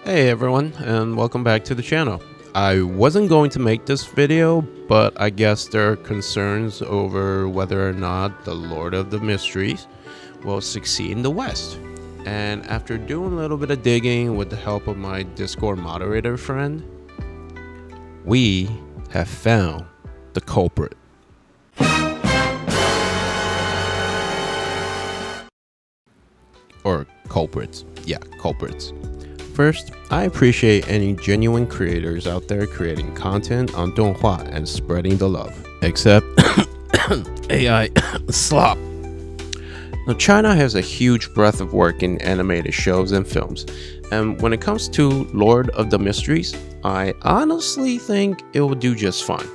Hey everyone, and welcome back to the channel. I wasn't going to make this video, but I guess there are concerns over whether or not the Lord of the Mysteries will succeed in the West. And after doing a little bit of digging with the help of my Discord moderator friend, we have found the culprit. Or culprits. Yeah, culprits. First, I appreciate any genuine creators out there creating content on donghua and spreading the love. Except AI slop. Now, China has a huge breadth of work in animated shows and films, and when it comes to Lord of the Mysteries, I honestly think it will do just fine.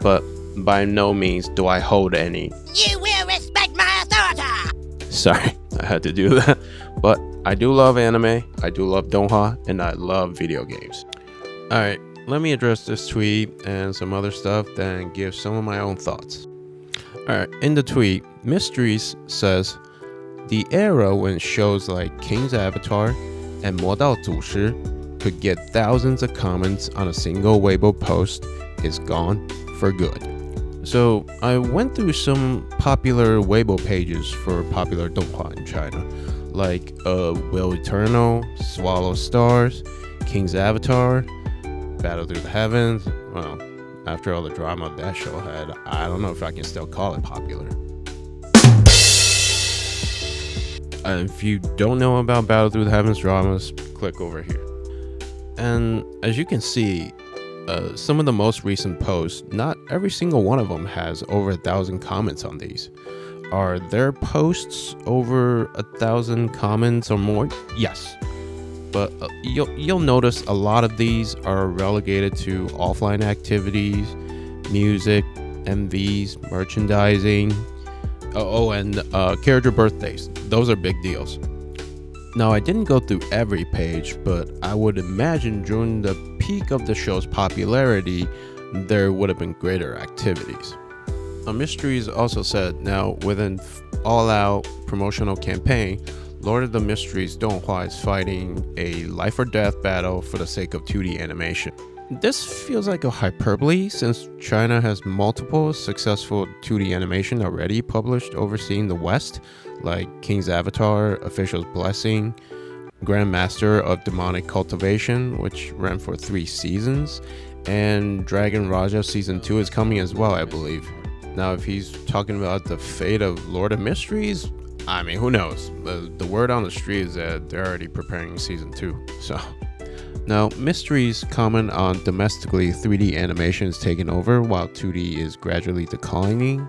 But by no means do I hold any. You will respect my authority! Sorry, I had to do that. But I do love anime, I do love donghua, and I love video games. Alright, let me address this tweet and some other stuff, then give some of my own thoughts. Alright, in the tweet, Mysteries says, the era when shows like King's Avatar and Modao Zushi could get thousands of comments on a single Weibo post is gone for good. So I went through some popular Weibo pages for popular donghua in China, like Will Eternal, Swallow Stars, King's Avatar, Battle Through the Heavens. Well, after all the drama that show had, I don't know if I can still call it popular. If you don't know about Battle Through the Heavens dramas, click over here. And as you can see, some of the most recent posts, not every single one of them has over 1,000 comments on these. Are there posts over 1,000 comments or more? Yes. But you'll notice a lot of these are relegated to offline activities, music, MVs, merchandising, and character birthdays. Those are big deals. Now, I didn't go through every page, but I would imagine during the peak of the show's popularity, there would have been greater activities. Mysteries also said, now with an all-out promotional campaign, Lord of the Mysteries donghua is fighting a life or death battle for the sake of 2D animation. This feels like a hyperbole since China has multiple successful 2D animation already published overseeing the West, like King's Avatar, Official's Blessing, Grandmaster of Demonic Cultivation, which ran for 3 seasons, and Dragon Raja Season 2 is coming as well, I believe. Now, if he's talking about the fate of Lord of Mysteries, I mean, who knows? The word on the street is that they're already preparing Season 2, so... Now, Mysteries comment on domestically 3D animation is taking over while 2D is gradually declining.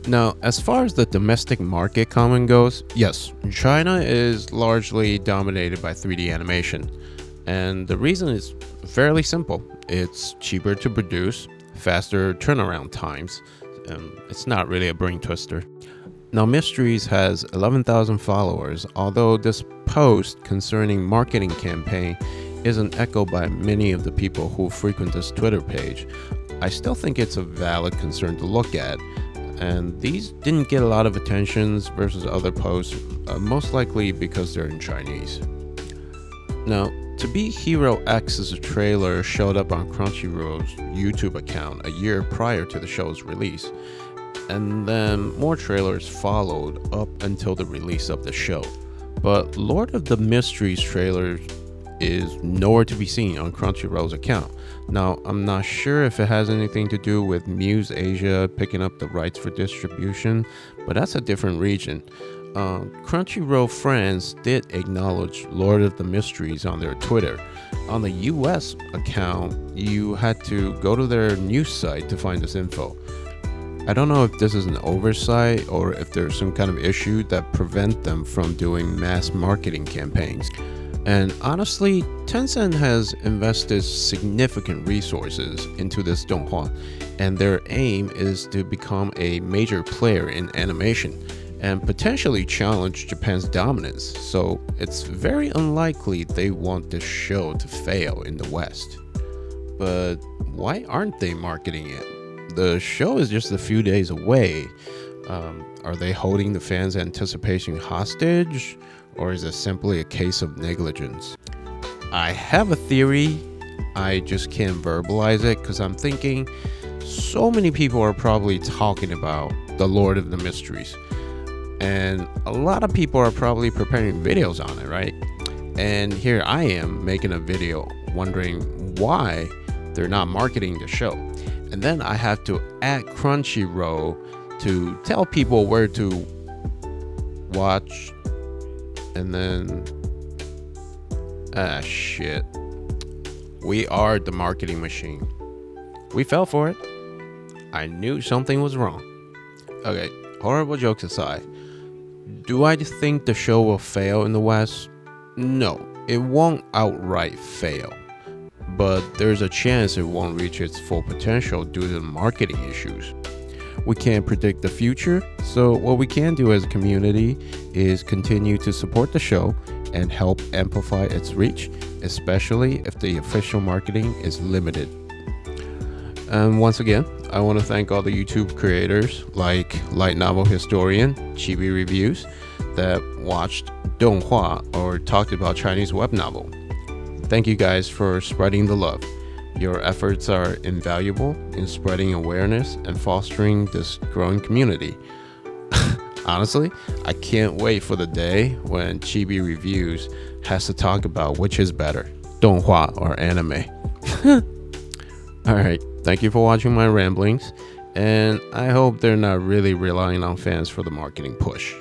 Now, as far as the domestic market comment goes, yes, China is largely dominated by 3D animation. And the reason is fairly simple. It's cheaper to produce, faster turnaround times. It's not really a brain twister. Now, Mysteries has 11,000 followers, although this post concerning marketing campaign isn't echoed by many of the people who frequent this Twitter page. I still think it's a valid concern to look at, and these didn't get a lot of attentions versus other posts, most likely because they're in Chinese. Now, To Be Hero X's trailer showed up on Crunchyroll's YouTube account a year prior to the show's release, and then more trailers followed up until the release of the show. But Lord of the Mysteries trailer is nowhere to be seen on Crunchyroll's account. Now, I'm not sure if it has anything to do with Muse Asia picking up the rights for distribution, but that's a different region. Crunchyroll France did acknowledge Lord of the Mysteries on their Twitter. On the US account, you had to go to their news site to find this info. I don't know if this is an oversight or if there's some kind of issue that prevent them from doing mass marketing campaigns. And honestly, Tencent has invested significant resources into this donghua, and their aim is to become a major player in animation and potentially challenge Japan's dominance, so it's very unlikely they want this show to fail in the West. But why aren't they marketing it? The show is just a few days away. Are they holding the fans' anticipation hostage? Or is it simply a case of negligence? I have a theory, I just can't verbalize it because I'm thinking so many people are probably talking about the Lord of the Mysteries. And a lot of people are probably preparing videos on it, right? And here I am making a video wondering why they're not marketing the show. And then I have to add Crunchyroll to tell people where to watch. And then, shit. We are the marketing machine. We fell for it. I knew something was wrong. Okay, horrible jokes aside. Do I just think the show will fail in the West? No, it won't outright fail. But there's a chance it won't reach its full potential due to the marketing issues. We can't predict the future, so what we can do as a community is continue to support the show and help amplify its reach, especially if the official marketing is limited. And once again, I want to thank all the YouTube creators like Light Novel Historian, Chibi Reviews, that watched donghua or talked about Chinese web novel. Thank you guys for spreading the love. Your efforts are invaluable in spreading awareness and fostering this growing community. Honestly, I can't wait for the day when Chibi Reviews has to talk about which is better, donghua or anime. Alright, thank you for watching my ramblings, and I hope they're not really relying on fans for the marketing push.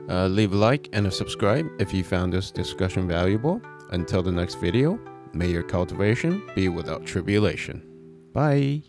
Leave a like and a subscribe if you found this discussion valuable. Until the next video, may your cultivation be without tribulation. Bye.